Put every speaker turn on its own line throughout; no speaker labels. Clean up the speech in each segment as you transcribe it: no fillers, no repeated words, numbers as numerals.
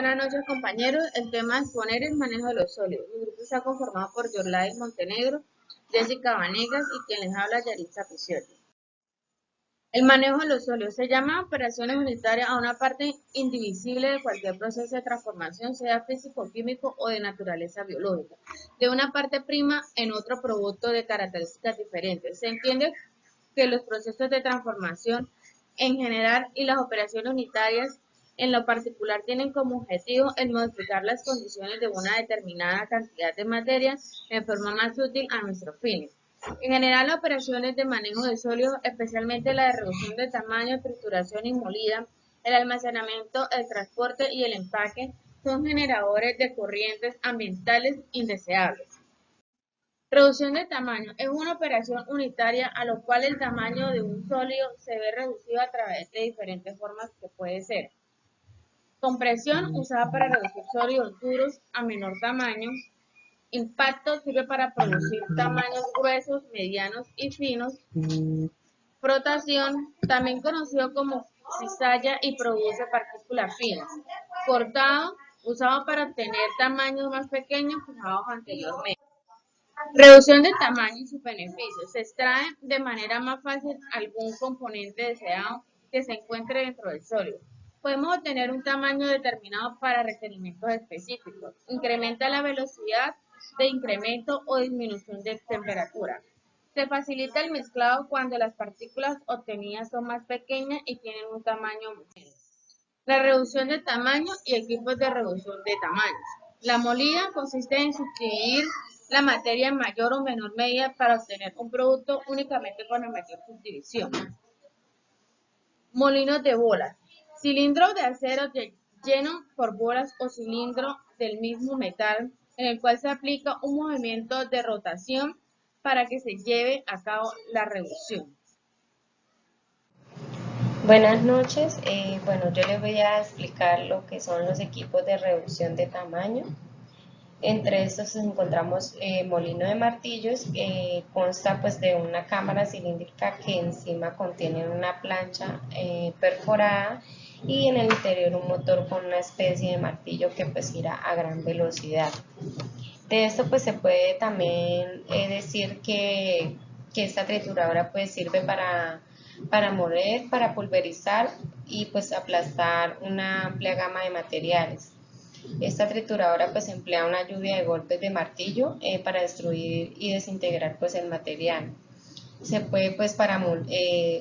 Buenas noches, compañeros. El tema a exponer es manejo de los sólidos. Mi grupo está conformado por Yorlais Montenegro, Jessica Vanegas y quien les habla, Yaritza Piciotti. El manejo de los sólidos se llama operaciones unitarias a una parte indivisible de cualquier proceso de transformación, sea físico-químico o de naturaleza biológica, de una parte prima en otro producto de características diferentes. Se entiende que los procesos de transformación en general y las operaciones unitarias en lo particular tienen como objetivo el modificar las condiciones de una determinada cantidad de materia en forma más útil a nuestros fines. En general, las operaciones de manejo de sólidos, especialmente la de reducción de tamaño, trituración y molida, el almacenamiento, el transporte y el empaque, son generadores de corrientes ambientales indeseables. Reducción de tamaño es una operación unitaria a lo cual el tamaño de un sólido se ve reducido a través de diferentes formas que puede ser. Compresión, usada para reducir sólidos duros a menor tamaño. Impacto sirve para producir tamaños gruesos, medianos y finos. Frotación, también conocido como cizalla y produce partículas finas. Cortado, usado para obtener tamaños más pequeños fijados anteriormente. Reducción de tamaño y sus beneficios. Se extrae de manera más fácil algún componente deseado que se encuentre dentro del sólido. Podemos obtener un tamaño determinado para requerimientos específicos. Incrementa la velocidad de incremento o disminución de temperatura. Se facilita el mezclado cuando las partículas obtenidas son más pequeñas y tienen un tamaño menor. La reducción de tamaño y equipos de reducción de tamaños. La molida consiste en sustituir la materia en mayor o menor medida para obtener un producto únicamente con la mayor subdivisión. Molinos de bolas. Cilindro de acero lleno por bolas o cilindro del mismo metal en el cual se aplica un movimiento de rotación para que se lleve a cabo la reducción.
Buenas noches, bueno, yo les voy a explicar lo que son los equipos de reducción de tamaño. Entre estos encontramos molino de martillos, que consta pues de una cámara cilíndrica que encima contiene una plancha perforada y en el interior un motor con una especie de martillo que pues gira a gran velocidad. De esto pues se puede también decir que esta trituradora pues sirve para moler, para pulverizar y pues aplastar una amplia gama de materiales. Esta trituradora pues emplea una lluvia de golpes de martillo para destruir y desintegrar pues el material. Se puede pues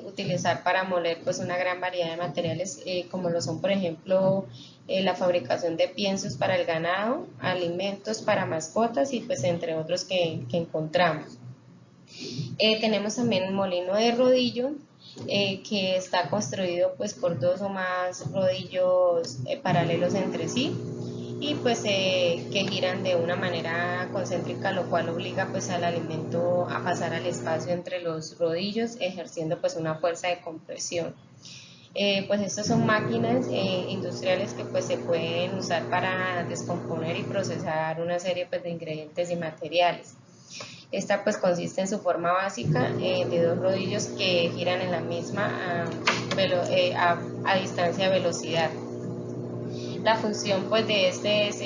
utilizar para moler pues una gran variedad de materiales como lo son por ejemplo la fabricación de piensos para el ganado, alimentos para mascotas y pues entre otros que encontramos. Tenemos también el molino de rodillo que está construido pues por dos o más rodillos paralelos entre sí y pues que giran de una manera concéntrica, lo cual obliga pues al alimento a pasar al espacio entre los rodillos ejerciendo pues una fuerza de compresión. Pues estas son máquinas industriales que pues se pueden usar para descomponer y procesar una serie pues de ingredientes y materiales. Esta pues consiste en su forma básica de dos rodillos que giran en la misma a distancia de velocidad. La función pues de este es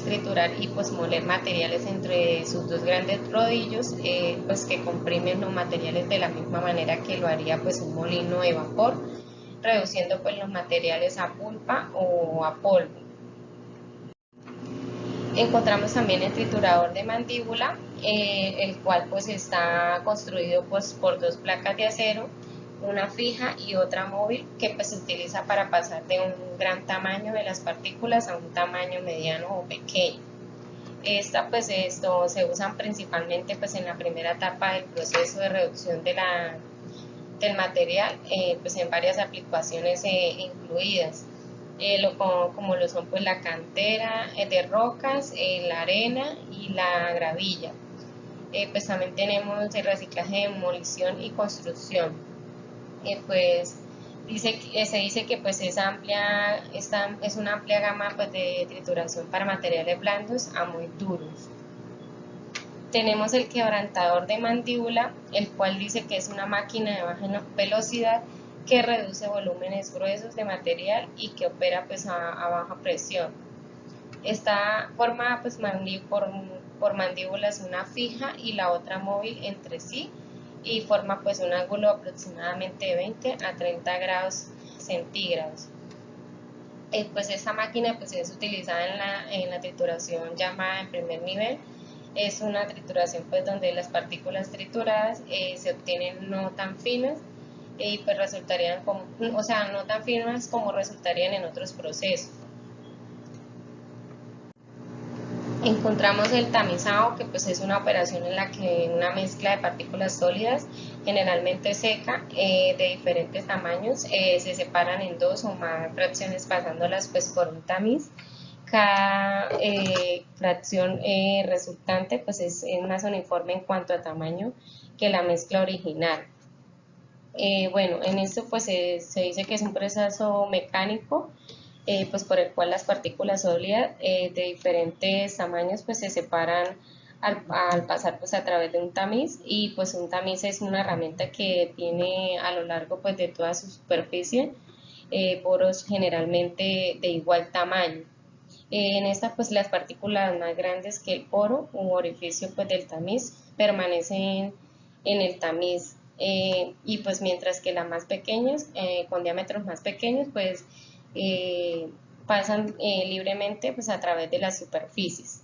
triturar y pues moler materiales entre sus dos grandes rodillos pues que comprimen los materiales de la misma manera que lo haría pues un molino de vapor, reduciendo pues los materiales a pulpa o a polvo. Encontramos también el triturador de mandíbula, el cual pues está construido pues por dos placas de acero, una fija y otra móvil, que pues se utiliza para pasar de un gran tamaño de las partículas a un tamaño mediano o pequeño. Esta pues se usan principalmente pues en la primera etapa del proceso de reducción del material, pues en varias aplicaciones incluidas. Como lo son pues la cantera de rocas, la arena y la gravilla. Pues también tenemos el reciclaje de demolición y construcción. Pues se dice que pues es una amplia gama pues de trituración para materiales blandos a muy duros. Tenemos el quebrantador de mandíbula, el cual dice que es una máquina de baja velocidad que reduce volúmenes gruesos de material y que opera pues a baja presión. Está formada pues por mandíbulas, una fija y la otra móvil entre sí, y forma pues un ángulo aproximadamente de 20 a 30 grados centígrados. Pues esta máquina pues es utilizada en la trituración llamada en primer nivel. Es una trituración pues donde las partículas trituradas se obtienen no tan finas y pues resultarían como, o sea, no tan finas como resultarían en otros procesos. Encontramos el tamizado, que pues es una operación en la que una mezcla de partículas sólidas, generalmente seca, de diferentes tamaños, se separan en dos o más fracciones pasándolas pues por un tamiz. Cada fracción resultante pues es más uniforme en cuanto a tamaño que la mezcla original. Bueno, en esto pues se dice que es un proceso mecánico, pues por el cual las partículas sólidas de diferentes tamaños pues se separan al pasar pues a través de un tamiz, y pues un tamiz es una herramienta que tiene a lo largo pues de toda su superficie poros generalmente de igual tamaño. En esta pues las partículas más grandes que el poro u orificio pues del tamiz permanecen en el tamiz, y pues mientras que las más pequeñas, con diámetros más pequeños, pues pasan libremente pues a través de las superficies.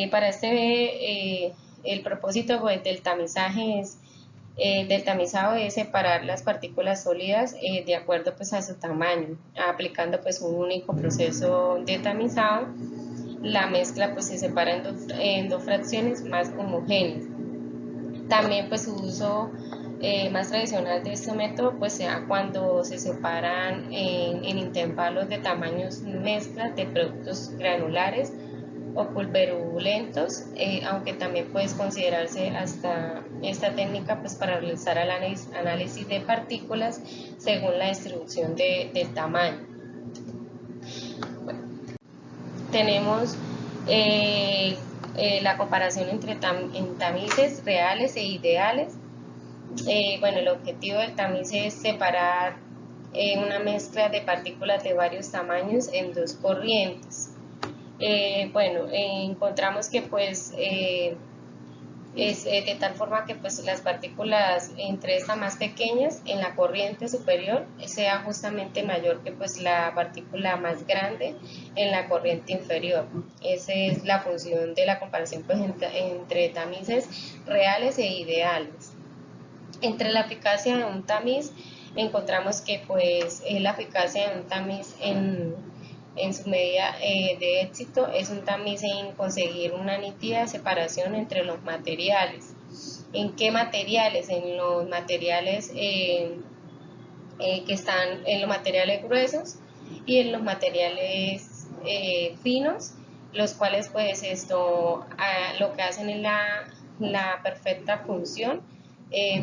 Para el propósito pues, del tamizaje del tamizado es separar las partículas sólidas de acuerdo pues a su tamaño, aplicando pues un único proceso de tamizado. La mezcla pues se separa en dos fracciones más homogéneas. También pues su uso más tradicional de este método pues sea cuando se separan en intervalos de tamaños mezclas de productos granulares o pulverulentos, aunque también puede considerarse hasta esta técnica pues para realizar análisis de partículas según la distribución del tamaño. Bueno, tenemos la comparación entre tamices reales e ideales. Bueno, el objetivo del tamiz es separar una mezcla de partículas de varios tamaños en dos corrientes. Bueno, encontramos que pues es de tal forma que pues las partículas entre estas más pequeñas en la corriente superior sea justamente mayor que pues la partícula más grande en la corriente inferior. Esa es la función de la comparación pues entre tamices reales e ideales. Entre la eficacia de un tamiz encontramos que pues la eficacia de un tamiz en su medida de éxito es un tamiz en conseguir una nítida separación entre los materiales. ¿En qué materiales? En los materiales que están en los materiales gruesos y en los materiales finos, los cuales pues esto lo que hacen es la perfecta función.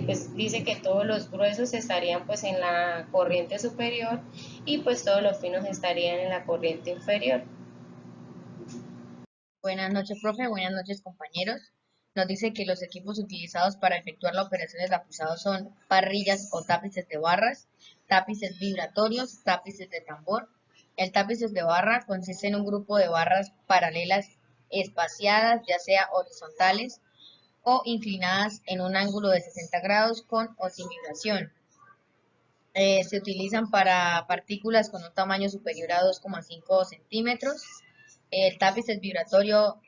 Pues dice que todos los gruesos estarían pues en la corriente superior y pues todos los finos estarían en la corriente inferior.
Buenas noches, profe. Buenas noches, compañeros. Nos dice que los equipos utilizados para efectuar la operación de tapizado son parrillas o tapices de barras, tapices vibratorios, tapices de tambor. El tapices de barra consiste en un grupo de barras paralelas espaciadas, ya sea horizontales o inclinadas en un ángulo de 60 grados con o sin vibración. Se utilizan para partículas con un tamaño superior a 2,5 centímetros. El tapiz es vibratorio.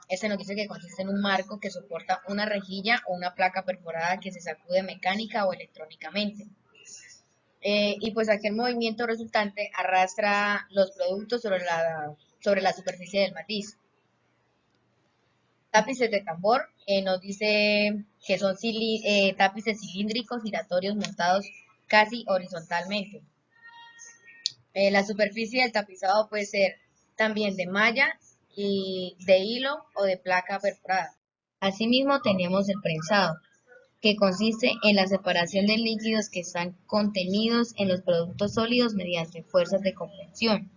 Este nos dice que consiste en un marco que soporta una rejilla o una placa perforada que se sacude mecánica o electrónicamente. Y pues aquel movimiento resultante arrastra los productos sobre la superficie del matiz. Tapices de tambor, nos dice que son tapices cilíndricos giratorios montados casi horizontalmente. La superficie del tapizado puede ser también de malla y de hilo o de placa perforada. Asimismo tenemos el prensado, que consiste en la separación de líquidos que están contenidos en los productos sólidos mediante fuerzas de compresión.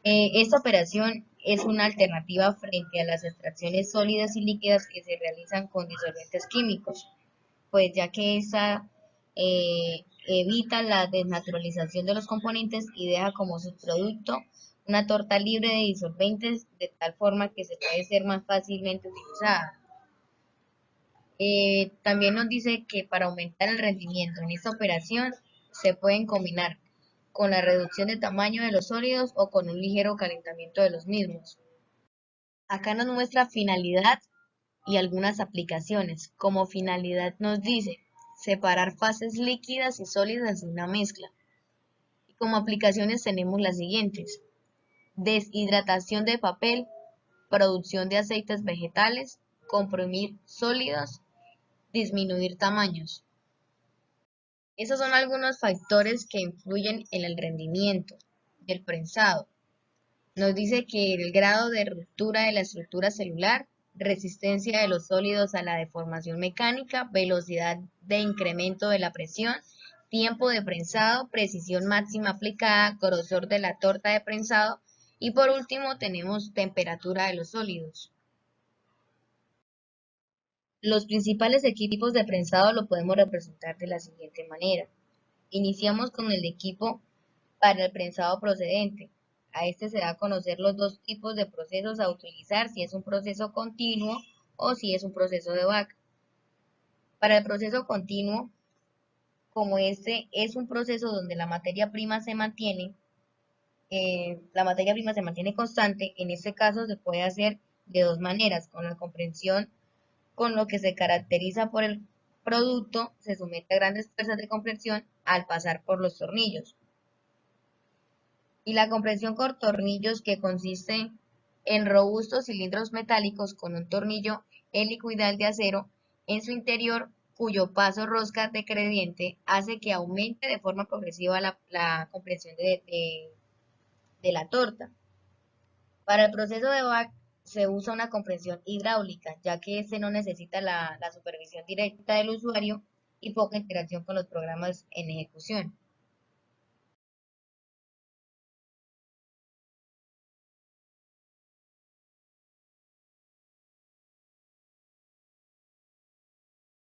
Esta operación es una alternativa frente a las extracciones sólidas y líquidas que se realizan con disolventes químicos, pues ya que esta
evita la desnaturalización de los componentes y deja como subproducto una torta libre de disolventes de tal forma que se puede ser más fácilmente utilizada. También nos dice que para aumentar el rendimiento en esta operación se pueden combinar con la reducción de tamaño de los sólidos o con un ligero calentamiento de los mismos. Acá nos muestra finalidad y algunas aplicaciones. Como finalidad nos dice separar fases líquidas y sólidas de una mezcla. Y como aplicaciones tenemos las siguientes: deshidratación de papel, producción de aceites vegetales, comprimir sólidos, disminuir tamaños. Esos son algunos factores que influyen en el rendimiento del prensado. Nos dice que el grado de ruptura de la estructura celular, resistencia de los sólidos a la deformación mecánica, velocidad de incremento de la presión, tiempo de prensado, precisión máxima aplicada, grosor de la torta de prensado y por último tenemos temperatura de los sólidos. Los principales equipos de prensado lo podemos representar de la siguiente manera. Iniciamos con el equipo para el prensado procedente. A este se da a conocer los dos tipos de procesos a utilizar, si es un proceso continuo o si es un proceso de back. Para el proceso continuo, como este es un proceso donde la materia prima se mantiene constante, en este caso se puede hacer de dos maneras: con la compresión, con lo que se caracteriza por el producto, se somete a grandes fuerzas de compresión al pasar por los tornillos. Y la compresión con tornillos, que consiste en robustos cilindros metálicos con un tornillo helicoidal de acero en su interior, cuyo paso rosca de gradiente hace que aumente de forma progresiva la compresión de la torta. Para el proceso de back se usa una compresión hidráulica, ya que este no necesita la supervisión directa del usuario y poca interacción con los programas en ejecución.